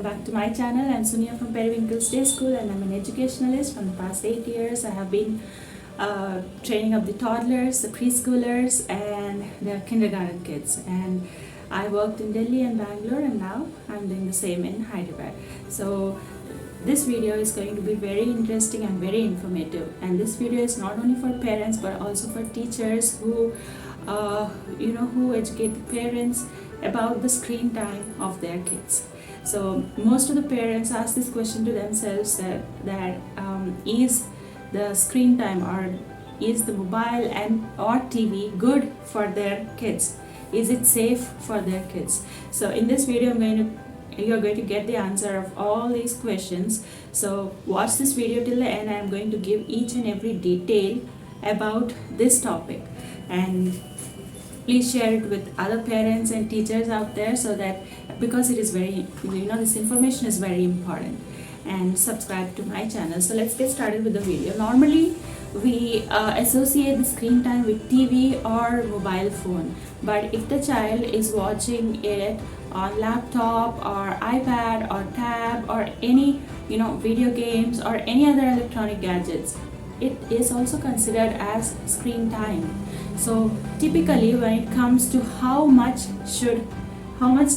back to my channel. I'm Sunia from Periwinkle's Day School and I'm an educationalist. For the past 8 years I have been training up the toddlers, the preschoolers and the kindergarten kids, and I worked in Delhi and Bangalore, and now I'm doing the same in Hyderabad. So this video is going to be very interesting and very informative, and this video is not only for parents but also for teachers who who educate the parents about the screen time of their kids. So most of the parents ask this question to themselves, that is the screen time or is the mobile and or TV good for their kids? Is it safe for their kids? So in this video you're going to get the answer of all these questions. So watch this video till the end. I'm going to give each and every detail about this topic, and please share it with other parents and teachers out there, so that because it is very, this information is very important. And subscribe to my channel. So let's get started with the video. Normally we associate the screen time with TV or mobile phone, but if the child is watching it on laptop or iPad or tab or any video games or any other electronic gadgets, it is also considered as screen time. So typically when it comes to how much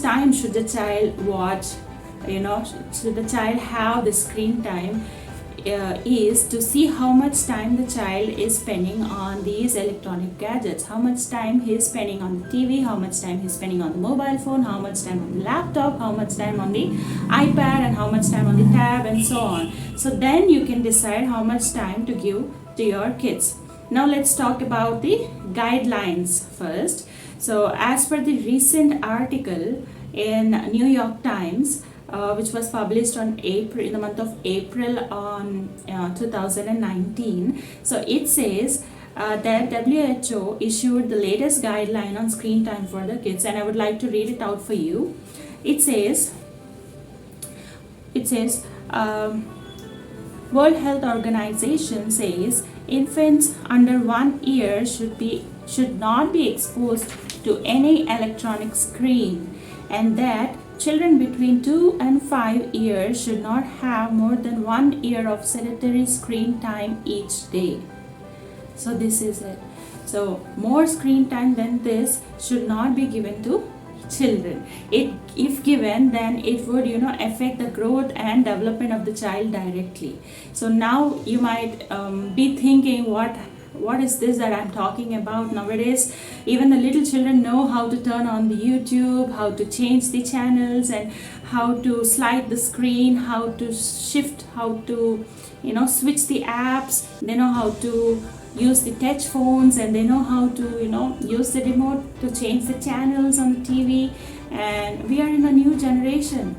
time should the child watch, should the child have the screen time, is to see how much time the child is spending on these electronic gadgets, how much time he is spending on the TV, how much time he is spending on the mobile phone, how much time on the laptop, how much time on the iPad, and how much time on the tab, and so on. So then you can decide how much time to give to your kids. Now let's talk about the guidelines first. So as per the recent article in New York Times, which was published in the month of April on 2019. So it says that WHO issued the latest guideline on screen time for the kids, and I would like to read it out for you. It says World Health Organization says infants under 1 year should not be exposed to any electronic screen, and that children between 2 and 5 years should not have more than 1 year of sedentary screen time each day. So this is it. So more screen time than this should not be given to children. If given, then it would affect the growth and development of the child directly. So now you might be thinking, what is this that I'm talking about? Nowadays even the little children know how to turn on the YouTube, how to change the channels, and how to slide the screen, how to shift, how to switch the apps. They know how to use the touch phones, and they know how to use the remote to change the channels on the TV. And we are in a new generation.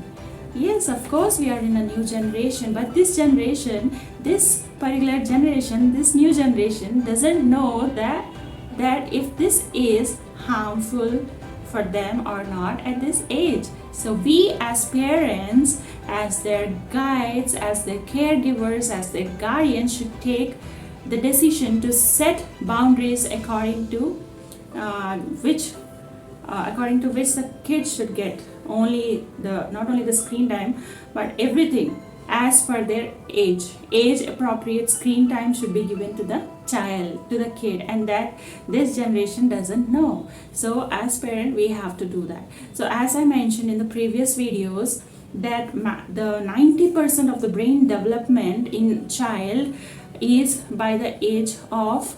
Yes, of course we are in a new generation, but this new generation doesn't know that if this is harmful for them or not at this age. So we as parents, as their guides, as their caregivers, as their guardians, should take the decision to set boundaries according to which the kids should get not only the screen time but everything as per their age appropriate screen time should be given to the child, to the kid, and that this generation doesn't know. So as parent we have to do that. So as I mentioned in the previous videos, that the 90% of the brain development in child is by the age of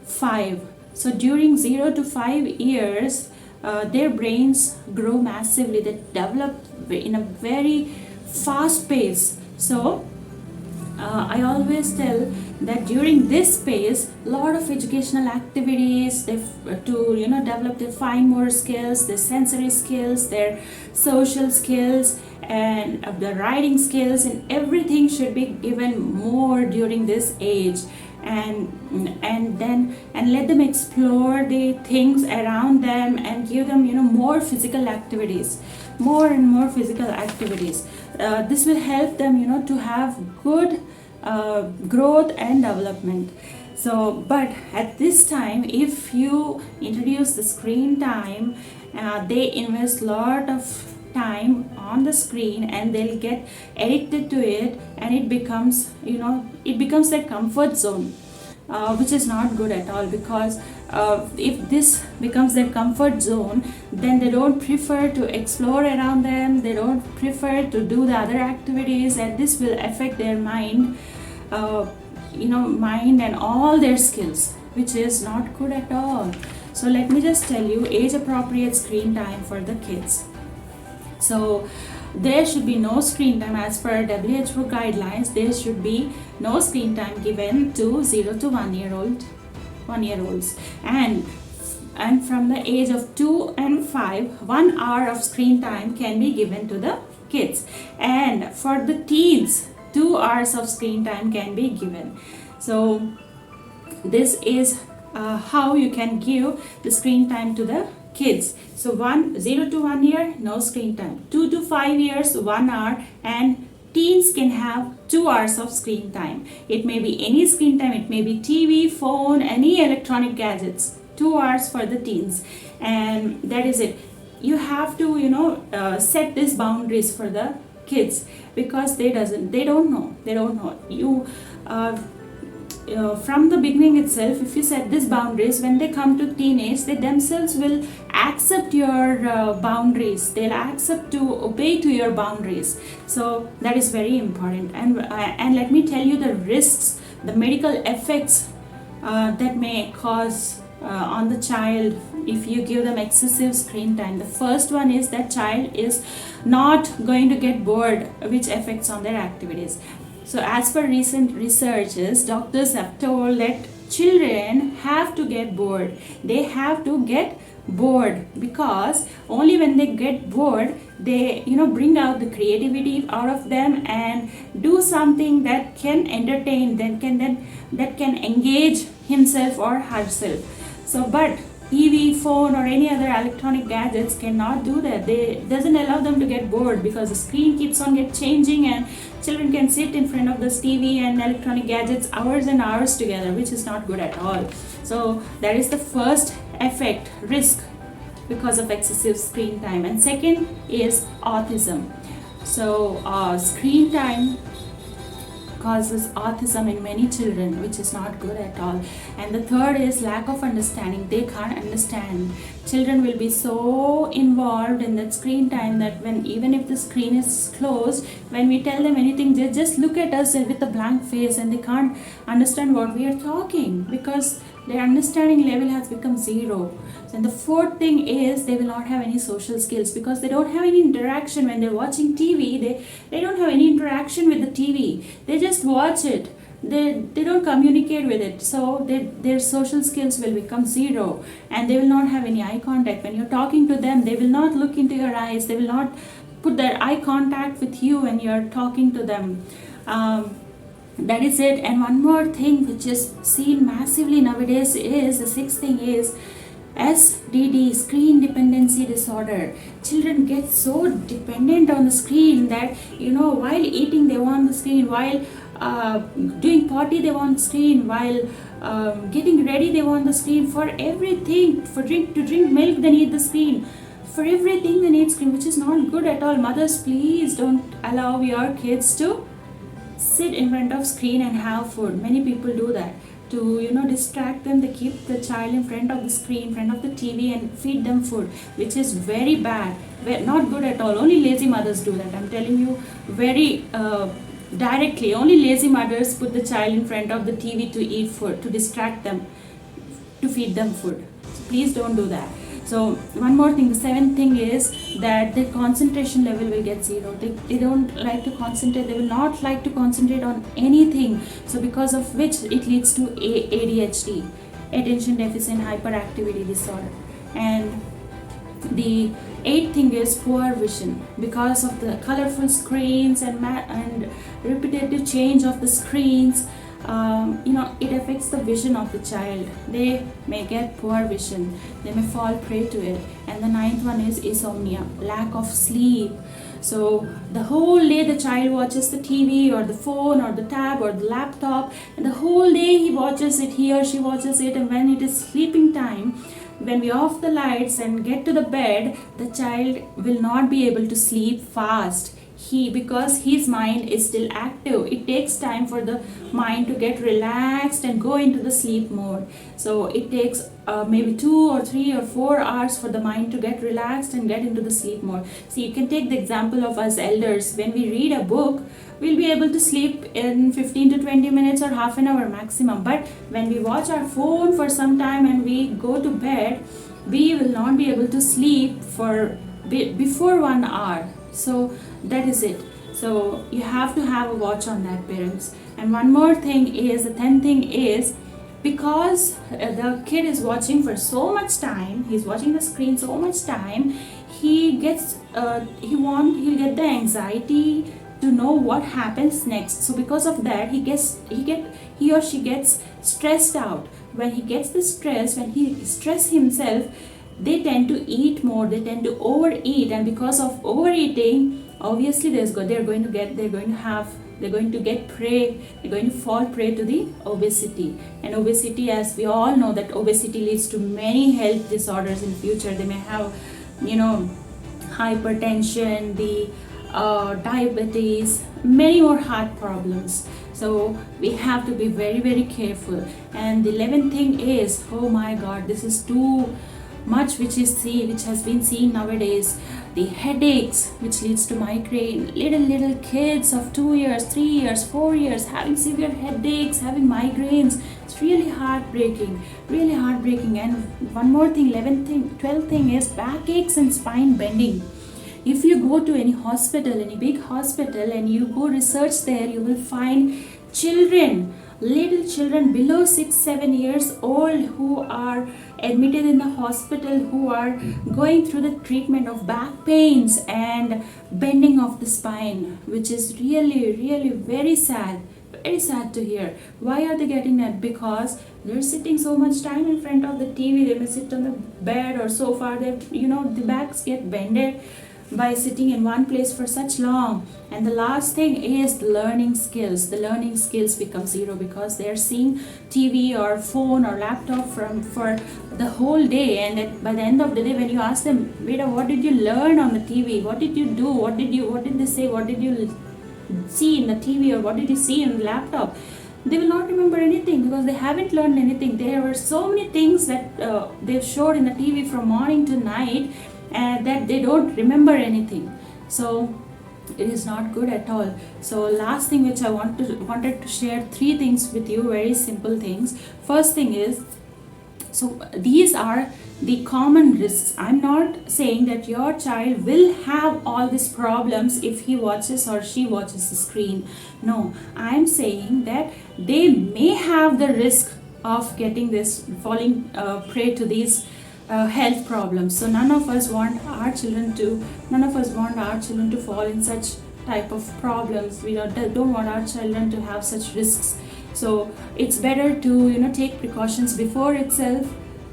5. So during 0 to 5 years their brains grow massively. They develop in a very fast pace. So I always tell that during this phase, a lot of educational activities to develop their fine motor skills, their sensory skills, their social skills, and the writing skills, and everything should be given more during this age. And let them explore the things around them, and give them more physical activities, more and more physical activities. This will help them to have good growth and development. So but at this time, if you introduce the screen time, they invest lot of time on the screen and they'll get addicted to it, and it becomes their comfort zone, which is not good at all, because if this becomes their comfort zone, then they don't prefer to explore around them, they don't prefer to do the other activities, and this will affect their mind, mind and all their skills, which is not good at all. So let me just tell you age appropriate screen time for the kids. So there should be no screen time as per WHO guidelines. There should be no screen time given to 0 to 1 year olds, and from the age of 2 and 5, 1 hour of screen time can be given to the kids, and for the teens 2 hours of screen time can be given. So this is how you can give the screen time to the kids. So 0 to 1 year, no screen time. 2 to 5 years, 1 hour, and teens can have 2 hours of screen time. It may be any screen time, it may be TV, phone, any electronic gadgets. 2 hours for the teens, and that is it. You have to set these boundaries for the kids, because they don't know. You from the beginning itself, if you set these boundaries, when they come to teenage, they themselves will accept your boundaries, they'll accept to obey to your boundaries. So that is very important. And let me tell you the risks, the medical effects that may cause on the child if you give them excessive screen time. The first one is that child is not going to get bored, which affects on their activities. So as per recent researches, doctors have told that children have to get bored. They have to get bored, because only when they get bored, they bring out the creativity out of them and do something that can entertain, that can engage himself or herself. So but TV, phone, or any other electronic gadgets cannot do that. They doesn't allow them to get bored, because the screen keeps on changing, and children can sit in front of this TV and electronic gadgets hours and hours together, which is not good at all. So that is the first effect, risk, because of excessive screen time. And second is autism. So screen time causes autism in many children, which is not good at all. And the third is lack of understanding. They can't understand. Children will be so involved in that screen time that even if the screen is closed, when we tell them anything, they just look at us with a blank face, and they can't understand what we are talking, because their understanding level has become zero. And the fourth thing is they will not have any social skills, because they don't have any interaction when they're watching TV. They don't have any interaction with the TV. They just watch it. They don't communicate with it. So their social skills will become zero, and they will not have any eye contact. When you're talking to them, they will not look into your eyes. They will not put their eye contact with you when you're talking to them. That is it. And one more thing which is seen massively nowadays is, the sixth thing is SDD, screen dependency disorder. Children get so dependent on the screen that while eating they want the screen, while doing potty they want the screen, while getting ready they want the screen, for everything, to drink milk they need the screen, for everything they need screen, which is not good at all. Mothers, please don't allow your kids to sit in front of screen and have food. Many people do that to distract them. They keep the child in front of the screen, in front of the TV, and feed them food, which is very bad, not good at all. Only lazy mothers do that. I'm telling you very directly. Only lazy mothers put the child in front of the TV to eat food, to distract them, to feed them food. So please don't do that. So one more thing, the seventh thing is that the concentration level will get zero. They don't like to concentrate. They will not like to concentrate on anything. So because of which it leads to ADHD, attention deficit hyperactivity disorder. And the eighth thing is poor vision, because of the colorful screens and repetitive change of the screens. It affects the vision of the child. They may get poor vision. They may fall prey to it. And the ninth one is insomnia, lack of sleep. So the whole day the child watches the TV or the phone or the tab or the laptop, and the whole day he or she watches it, and when it is sleeping time, when we off the lights and get to the bed, the child will not be able to sleep fast. Because his mind is still active, it takes time for the mind to get relaxed and go into the sleep mode. So it takes maybe 2 or 3 or 4 hours for the mind to get relaxed and get into the sleep mode. So you can take the example of us elders. When we read a book, we'll be able to sleep in 15 to 20 minutes or half an hour maximum. But when we watch our phone for some time and we go to bed, we will not be able to sleep for before 1 hour. So that is it. So you have to have a watch on that, parents. And one more thing is, the 10th thing is, because the kid is watching for so much time, he's watching the screen so much time, he gets he'll get the anxiety to know what happens next. So because of that, he or she gets stressed out. When he gets the stress, when he stress himself, they tend to eat more, they tend to overeat, and because of overeating, obviously they're going to fall prey to the obesity. And obesity, as we all know, that obesity leads to many health disorders in future. They may have, hypertension, the diabetes, many more heart problems. So we have to be very, very careful. And the 11th thing is, oh my God, this is too much which has been seen nowadays. The headaches, which leads to migraine. Little kids of 2 years, 3 years, 4 years having severe headaches, having migraines. It's really heartbreaking. And one more thing, 12th thing is backaches and spine bending. If you go to any hospital, any big hospital, and you go research there, you will find little children below 6-7 years old who are admitted in the hospital, who are going through the treatment of back pains and bending of the spine, which is really very sad to hear. Why are they getting that? Because they're sitting so much time in front of the TV. They may sit on the bed or sofa. The backs get bended by sitting in one place for such long. And the last thing is the learning skills. The learning skills become zero because they're seeing TV or phone or laptop for the whole day, and by the end of the day, when you ask them, Beta, what did you learn on the TV? What did you do? What did they say? What did you see in the TV, or what did you see in the laptop? They will not remember anything because they haven't learned anything. There were so many things that they've showed in the TV from morning to night, and that they don't remember anything. So it is not good at all. So last thing which I wanted to share 3 things with you, very simple things. First thing is, so these are the common risks. I'm not saying that your child will have all these problems if he watches or she watches the screen. No, I'm saying that they may have the risk of falling prey to these health problems. So none of us want our children to fall in such type of problems. We don't want our children to have such risks. So it's better to take precautions before itself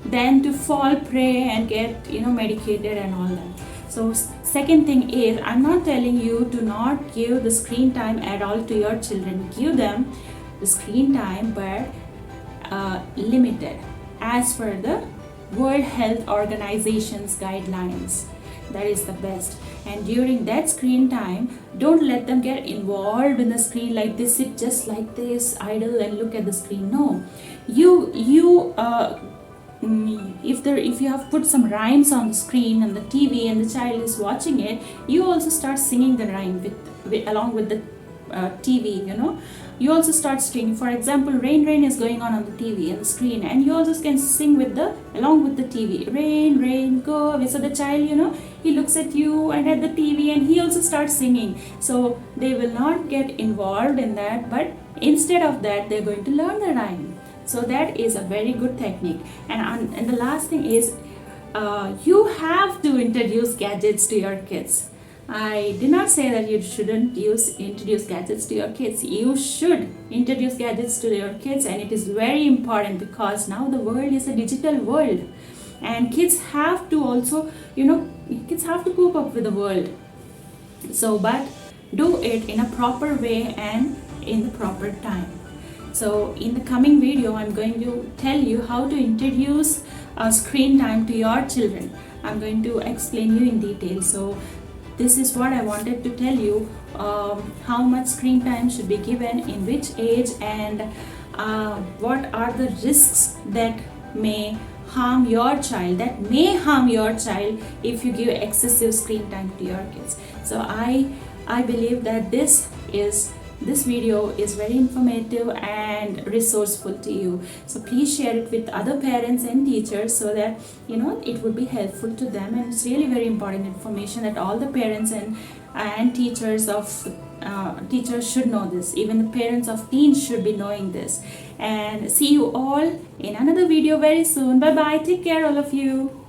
than to fall prey and get medicated and all that. So second thing is, I'm not telling you to not give the screen time at all to your children. Give them the screen time, but limited as per the World Health Organization's guidelines. That is the best. And during that screen time, don't let them get involved in the screen, like they sit just like this, idle and look at the screen. No, if you have put some rhymes on the screen and the TV and the child is watching it, you also start singing the rhyme along with the TV. You also start singing. For example, rain is going on the TV and the screen, and you also can sing along with the TV. Rain, go away. So the child, he looks at you and at the TV, and he also starts singing. So they will not get involved in that, but instead of that, they're going to learn the rhyme. So that is a very good technique. And the last thing is, you have to introduce gadgets to your kids. I did not say that you shouldn't introduce gadgets to your kids. You should introduce gadgets to your kids, and it is very important because now the world is a digital world, and kids have to also, cope up with the world. So, but do it in a proper way and in the proper time. So in the coming video, I'm going to tell you how to introduce screen time to your children. I'm going to explain you in detail. So this is what I wanted to tell you, how much screen time should be given, in which age, and what are the risks that may harm your child, if you give excessive screen time to your kids. So I believe that this video is very informative and resourceful to you. So please share it with other parents and teachers so that it would be helpful to them. And it's really very important information that all the parents and teachers should know this. Even the parents of teens should be knowing this. And see you all in another video very soon. Bye bye. Take care, all of you.